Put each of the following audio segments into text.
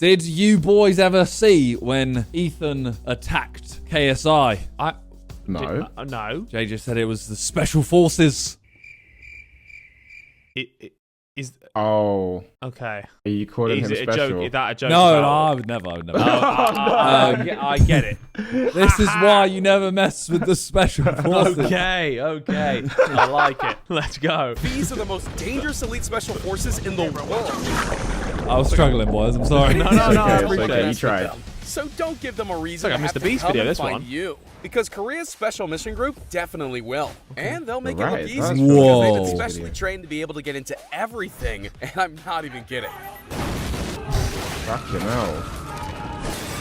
Did you boys ever see when Ethan attacked KSI? No. No. Jay just said it was the Special Forces. It is Oh. okay. Are you calling him Is it a special? joke? Is that a joke? No, about- I would never. I get it. This is why you never mess with the Special Forces. Okay. I like it. Let's go. These are the most dangerous elite special forces in the world. I was struggling, boys. I'm sorry. No, Okay, I it's appreciate okay. it. You tried. So don't give them a reason It's to like a have Mr. to Beast come video, and this find one. you. Because Korea's Special Mission Group definitely will. And they'll make it Right, look easy. that's Because Whoa. they've been specially trained to be able to get into everything. And I'm not even kidding. Fucking hell.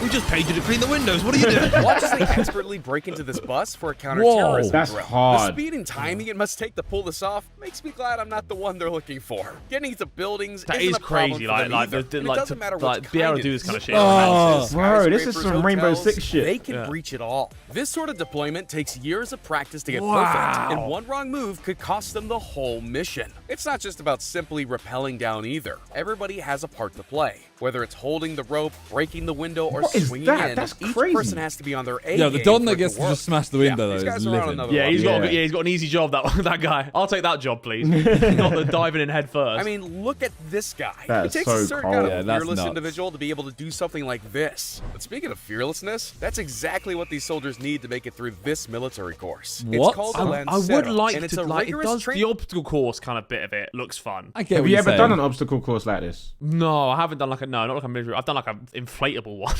We just paid you to clean the windows. What are you doing? Watch as they expertly break into this bus for a counterterrorism That's drill. hard. The speed and timing it must take to pull this off makes me glad I'm not the one they're looking for. Getting into buildings That isn't is a problem crazy. for them either. And it doesn't matter what be able to kind do it this kind of is. shit. Oh. Bro, this is Skyscrapers, some Rainbow hotels, Six shit. They can breach it all. This sort of deployment takes years of practice to get perfect, and one wrong move could cost them the whole mission. It's not just about simply rappelling down either. Everybody has a part to play. Whether it's holding the rope, breaking the window, or What is swinging that? in, That's each crazy. person has to be on their A Yeah, the game Don for that it gets to work. just smash the window, these though, guys is are on living. another Yeah, he's level. got he's got an easy job. That guy. I'll take that job, please. Not the diving in head first. I mean, look at this guy. That's it takes so a certain cold. kind Yeah, of that's fearless nuts. individual to be able to do something like this. But speaking of fearlessness, that's exactly what these soldiers need to make it through this military course. What? It's called the I would Lancero, like and it's to a like it rigorous does training. the obstacle course kind of bit of it looks fun. I get Have what you you're ever saying. done an obstacle course like this? No, I haven't done like not like a military. I've done like an inflatable one.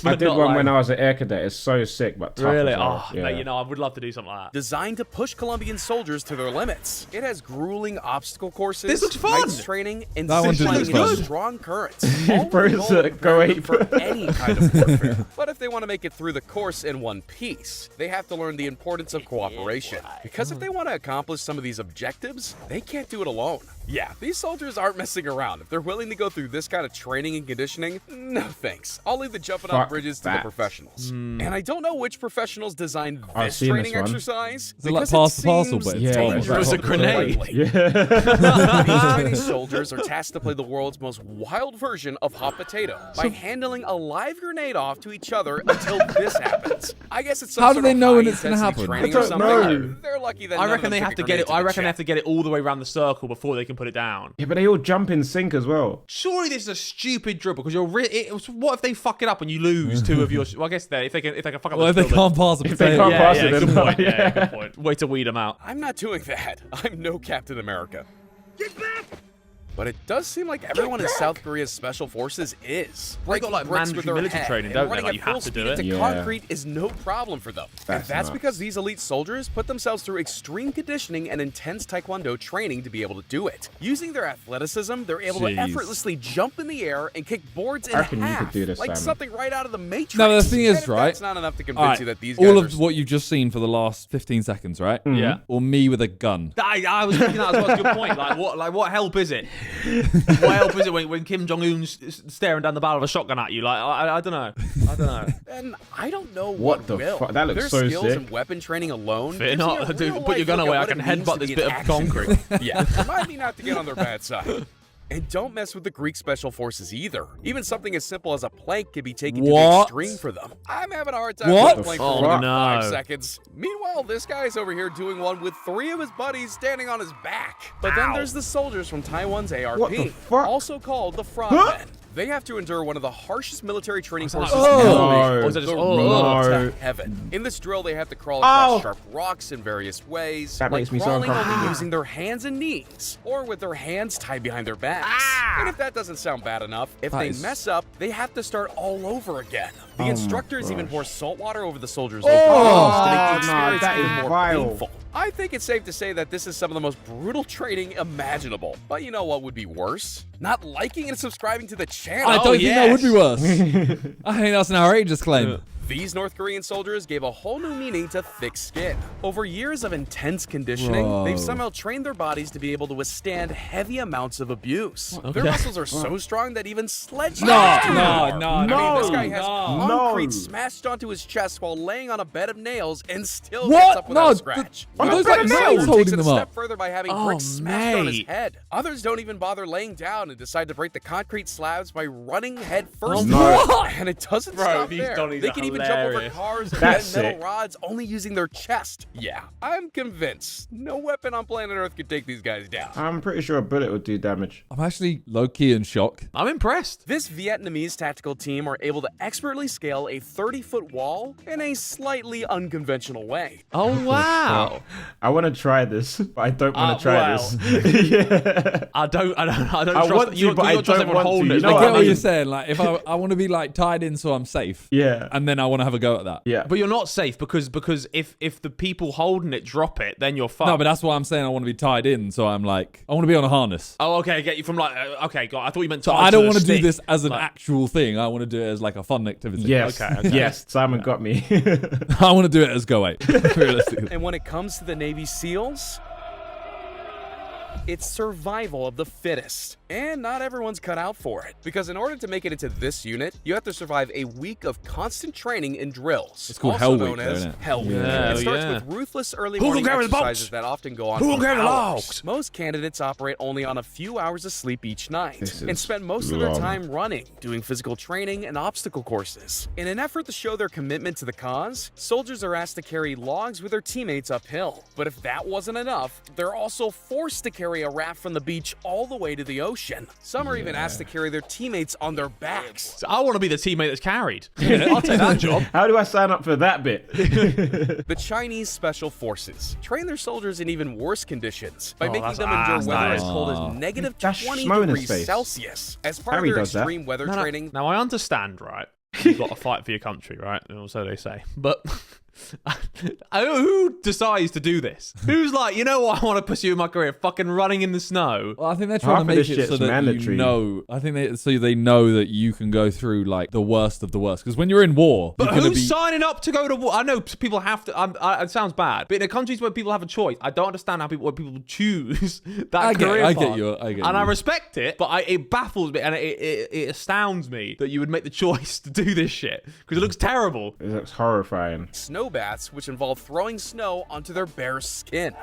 I did one when I was an air cadet. It's so sick, but tough Really? as well. Oh, mate, you know, I would love to do something like that. Designed to push Colombian soldiers to their limits. It has grueling obstacle courses, This looks fun. ice training, and That one did flying look in fun. strong currents. All with Bro, the goal of go preparing them ape. for any kind of warfare. But if they want to make it through the course in one piece, they have to learn the importance of cooperation. Because if they want to accomplish some of these objectives, they can't do it alone. Yeah, these soldiers aren't messing around. If they're willing to go through this kind of training and conditioning, no thanks. I'll leave the jumping on Fuck bridges to that. the professionals. And I don't know which professionals designed I've this seen training this one. exercise. Is it like because pass the parcel seems bit? Yeah, dangerous it was a to put it grenade. lightly. Yeah. These training soldiers are tasked to play the world's most wild version of hot potato by handling a live grenade off to each other until this happens. I guess it's some How do sort they of know when it's gonna high-intensity happen? training I or don't something. know. They're lucky that I none of reckon them they took have a to get grenade it. to I the reckon they have chest. to get it all the way around the circle before they can put it down. Yeah, but they all jump in sync as well. Surely this is a stupid drill because you're. What if they fuck it up and you lose two of your? Well, I guess if they can fuck up. Well, if the they drill, can't pass a If they potato. can't pass it, good then point. no. Yeah, good point. Way to weed them out. I'm not doing that. I'm no Captain America. Get back! But it does seem like everyone in South Korea's special forces is. They got, like, Bricks with mandatory their military head training, and don't they? running Like, at you have full to do speed it. into Yeah. concrete is no problem for them. And That's that's nuts. because these elite soldiers put themselves through extreme conditioning and intense taekwondo training to be able to do it. Using their athleticism, they're able to Jeez. effortlessly jump in the air and kick boards in I reckon you half, could do this, like Simon. something right out of the Matrix. No, the thing And is, if right? that's not enough to convince All right, you that these guys all are of what you've just seen for the last 15 seconds, right? Yeah. Or me with a gun. I was thinking that as well. It's a good point. What help is it? What help is it when Kim Jong Un's staring down the barrel of a shotgun at you? Like I don't know. I don't know. And I don't know What what the will. fuck? That looks Their so skills sick. and weapon training alone. Fear gives me not, a dude. real Put your life gun look away. at I what can it means headbutt to this be bit an of action concrete. hero. Yeah, remind me not to get on their bad side. And don't mess with the Greek special forces either. Even something as simple as a plank can be taken to the What? extreme for them. I'm having a hard time What? with a plank Oh, for more than no. 5 seconds. Meanwhile, this guy's over here doing one with 3 of his buddies standing on his back. But then there's the soldiers from Taiwan's ARP, What the fuck? also called the Frogmen. They have to endure one of the harshest military training courses Oh. ever. No. Or is that just- The oh, road no. to heaven. In this drill, they have to crawl across Oh. sharp rocks in various ways, That like makes me so crawling only uncomfortable. using their hands and knees, or with their hands tied behind their backs. And if that doesn't sound bad enough, if they is- mess up, they have to start all over again. The Oh my instructors even gosh. pour salt water over the soldiers' Oh. open wounds to make Oh, the no, experience that even is more vile. painful. I think it's safe to say that this is some of the most brutal training imaginable. But you know what would be worse? Not liking and subscribing to the channel. I don't think that would be yes. worse. I think that's an outrageous claim. These North Korean soldiers gave a whole new meaning to thick skin. Over years of intense conditioning, they've somehow trained their bodies to be able to withstand heavy amounts of abuse. Their muscles are so strong that even sledgehammers No. I mean, this guy has No. concrete smashed onto his chest while laying on a bed of nails and still gets up without a scratch. Are those One like guy nails takes holding it a them step up? further by having Oh, bricks smashed on his mate. head. Others don't even bother laying down and decide to break the concrete slabs by running head first. And it doesn't stop these there. Donnies They are can even jump over hilarious. cars and That's bend metal sick. rods only using their chest. Yeah, I'm convinced no weapon on planet Earth could take these guys down. I'm pretty sure a bullet would do damage. I'm actually low-key in shock. I'm impressed. This Vietnamese tactical team are able to expertly scale a 30-foot wall in a slightly unconventional way. Oh, wow. I want to try this, but I don't want to try well. this. Yeah. I don't I trust want to, you. but I You don't trust don't everyone want to. holding You it. know I what get I what mean? you're saying. Like, if I want to be like tied in so I'm safe. Yeah. And then I want to have a go at that. Yeah. But you're not safe because if the people holding it drop it, then you're fucked. No, but that's why I'm saying I want to be tied in. So I'm like, I want to be on a harness. Oh, okay. I get you from like. Okay, God, I thought you meant. So tied I don't to want a to do stick. this as an Like- actual thing. I want to do it as like a fun activity. Yes. Okay. Yes. Simon got me. I want to do it as go 8. Realistically. And when it comes to the Navy SEALs, it's survival of the fittest. And not everyone's cut out for it. Because in order to make it into this unit, you have to survive a week of constant training and drills. It's called also Hell known Week, though, as isn't it? Hell Week. Yeah, It starts yeah. with ruthless early Who will morning carry the boats? exercises that often go on Who will for carry the hours. logs? Most candidates operate only on a few hours of sleep each night This and is spend most of their long. time running, doing physical training and obstacle courses. In an effort to show their commitment to the cause, soldiers are asked to carry logs with their teammates uphill. But if that wasn't enough, they're also forced to carry a raft from the beach all the way to the ocean. Some are even asked to carry their teammates on their backs. I want to be the teammate that's carried. I'll take that job. How do I sign up for that bit? The Chinese Special Forces train their soldiers in even worse conditions by making that's- them endure that's weather nice. as cold as negative Dash 20 smoke in his degrees face. Celsius. As part Harry of their does that. extreme weather training, Now I understand, right? You've got to fight for your country, right? Or so they say. But who decides to do this? Who's like, you know what? I want to pursue my career, fucking running in the snow. Well, I think they're trying Half to of make this it so shit's that mandatory. you know. I think so they know that you can go through like the worst of the worst. Because when you're in war, But you're gonna who's be. signing up to go to war? I know people have to. It sounds bad, but in countries where people have a choice, I don't understand how people choose that I get career you, path. I get and you. I respect it, but it baffles me and it astounds me that you would make the choice to do this shit because it looks terrible. It looks horrifying. snow baths, which involve throwing snow onto their bare skin.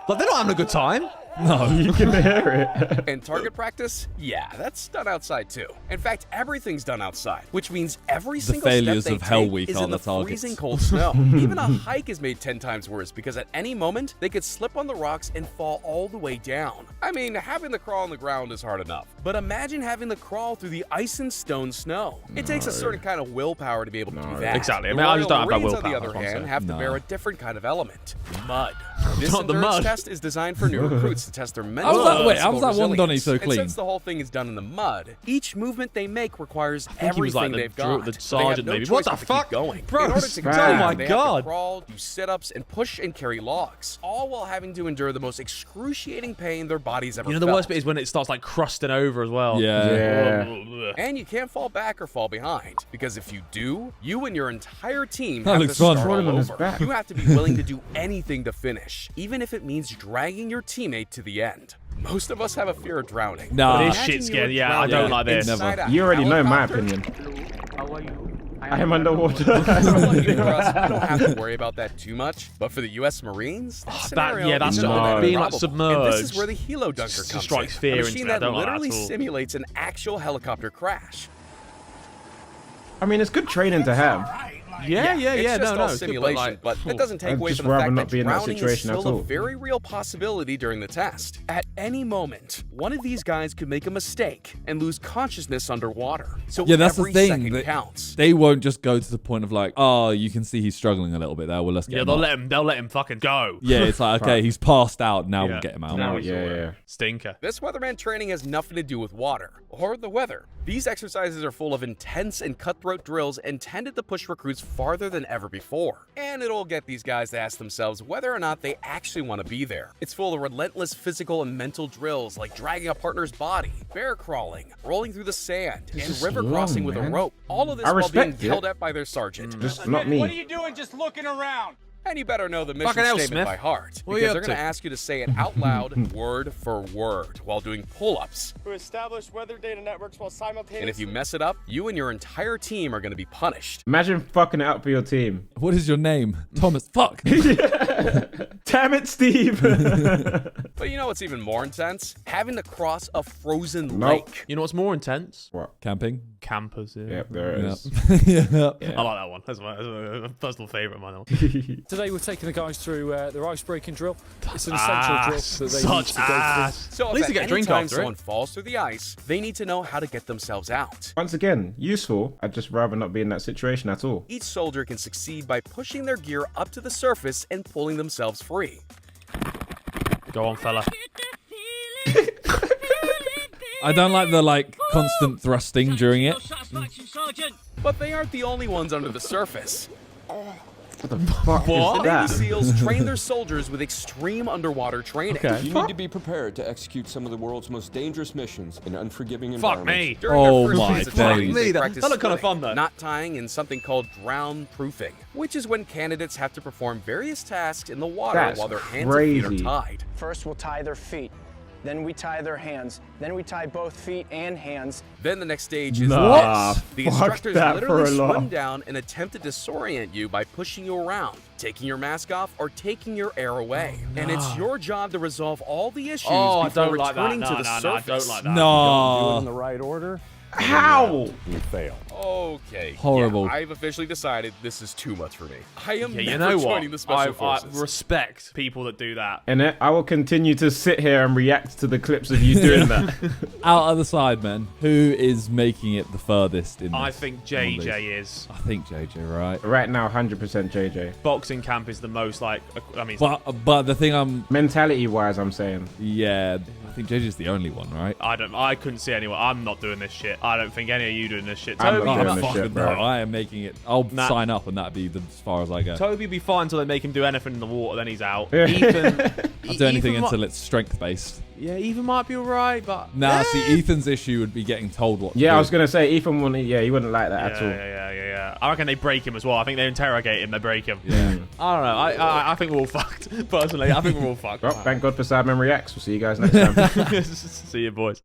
Like they're not having a good time. No. You can hear it. And target practice? Yeah, that's done outside too. In fact, everything's done outside, which means every single failures step of they Hell take Week is are in the the targets. freezing cold snow. Even a hike is made 10 times worse because at any moment, they could slip on the rocks and fall all the way down. I mean, having the crawl on the ground is hard enough, but imagine having the crawl through the ice and stone snow. It takes a certain kind of willpower to be able to do that. Exactly. I The mean, I just Royal don't have that Marines, on the willpower, other that's what I'm hand, saying. have to No. bear a different kind of element. Mud. This Not the endurance mud. test is designed for new recruits to test their mental How's that- and wait, physical how's that one resilience. Donnie so And clean? since the whole thing is done in the mud, each movement they make requires think he was everything like they've the got. the So they have sergeant no maybe. choice What the but to fuck? keep going. Bro, in order to oh continue, my they God. have to crawl, do sit-ups, and push and carry logs, all while having to endure the most excruciating pain their bodies ever You know, the felt. worst bit is when it starts like crusting over as well. Yeah. And you can't fall back or fall behind, because if you do, you and your entire team That have to looks fun. start Throw him all on his over. back. You have to be willing to do anything to finish, even if it means dragging your teammate to the end. Most of us have a fear of drowning. Nah. But This imagine shit's you scary. were Yeah, I drowning don't like this. inside Never. a You already know my helicopter. opinion. How are you? I am underwater. Lucky for us, we don't have to worry about that too much. But for the U.S. Marines, that scenario that's is just- not being, like, improbable. And this is submerged where the helo dunker just comes strikes in. fear A into machine me. I that don't like that literally at all. simulates an actual helicopter crash. I mean, it's good training to have. Yeah. It's just No, all it's good, but, simulation, like, but that doesn't take I'd away just from the rather fact not that be in that drowning is situation at still a all. very real possibility during the test. At any moment, one of these guys could make a mistake and lose consciousness underwater. So Yeah, that's the every thing. second counts. They won't just go to the point of like, oh, you can see he's struggling a little bit there. Well, let's get Yeah, him they'll up. let him fucking go. Yeah, it's like, okay, he's passed out. Now Yeah. we'll get him out. Yeah. Stinker. This weatherman training has nothing to do with water or the weather. These exercises are full of intense and cutthroat drills intended to push recruits farther than ever before. And it'll get these guys to ask themselves whether or not they actually want to be there. It's full of relentless physical and mental drills like dragging a partner's body, bear crawling, rolling through the sand, and is river long, crossing with a man. rope. All of this I while being respect it. yelled at by their sergeant. Just not me. What are you doing just looking around? And you better know the mission Fucking hell, statement Smith. by heart, What are you because they're up going to to? ask you to say it out loud, word for word, while doing pull-ups. Who established weather data networks while simultaneously... And if you mess it up, you and your entire team are going to be punished. Imagine fucking it up for your team. What is your name? Thomas. Fuck. Damn it, Steve. But you know what's even more intense? Having to cross a frozen Nope. lake. You know what's more intense? What? Camping. Campers. Yeah. Yep, there it Yeah. is. Yeah. I like that one. That's my personal favourite of mine. Today we're taking the guys through their ice-breaking drill. It's an essential drill that they need Such to go through. ass. So At if least at you get a any drink time after someone it. falls through the ice, they need to know how to get themselves out. Once again, useful. I'd just rather not be in that situation at all. Each soldier can succeed by pushing their gear up to the surface and pulling themselves free. Go on, fella. I don't like the constant thrusting during it. But they aren't the only ones under the surface. What the fuck What? is Navy that? SEAls train their soldiers with extreme underwater training. Okay. You need to be prepared to execute some of the world's most dangerous missions in unforgiving Fuck environments. me. During Oh their first my phase of training, days. they Me, that practice looked kinda swimming, fun, though. knot tying, and something called drown proofing, which is when candidates have to perform various tasks in the water That's while their hands and feet crazy. are tied. First, we'll tie their feet. Then we tie their hands. Then we tie both feet and hands. Then the next stage is Nah, this. The fuck instructors that literally for a laugh. swim down and attempt to disorient you by pushing you around, taking your mask off, or taking your air away. And it's your job to resolve all the issues Oh, I before don't like that. returning No, to the no, I surface. don't like that. No. the right order, How? you fail. Okay. Horrible. Yeah, I've officially decided this is too much for me. I am Yeah, you never know joining what? the special I forces. respect people that do that. And I will continue to sit here and react to the clips of you doing that. Out of the Sidemen, who is making it the furthest in I this? think on JJ these? is. I think JJ, right? Right now, 100% JJ. Boxing camp is the most I mean, But the thing Mentality-wise, I'm saying. yeah, I think JJ's the only one, right? I couldn't see anyone. I'm not doing this shit. I don't think any of you doing this shit. I'm Toby, not Oh, doing this fucking shit, no, bro. I am making it. I'll Nah. sign up and that'd be as far as I go. Toby will be fine until they make him do anything in the water, then he's out. Yeah. Ethan, I'll do anything Ethan until it's strength based. yeah, Ethan might be alright, but Nah, see, Ethan's issue would be getting told what to Yeah, do. I was going to say, Ethan wouldn't, he wouldn't like that at all. yeah. I reckon they break him as well. I think they interrogate him, they break him. Yeah. I don't know. I think we're all fucked. Personally, I think we're all fucked. Well, thank God for SidemenReacts. We'll see you guys next time. See you, boys.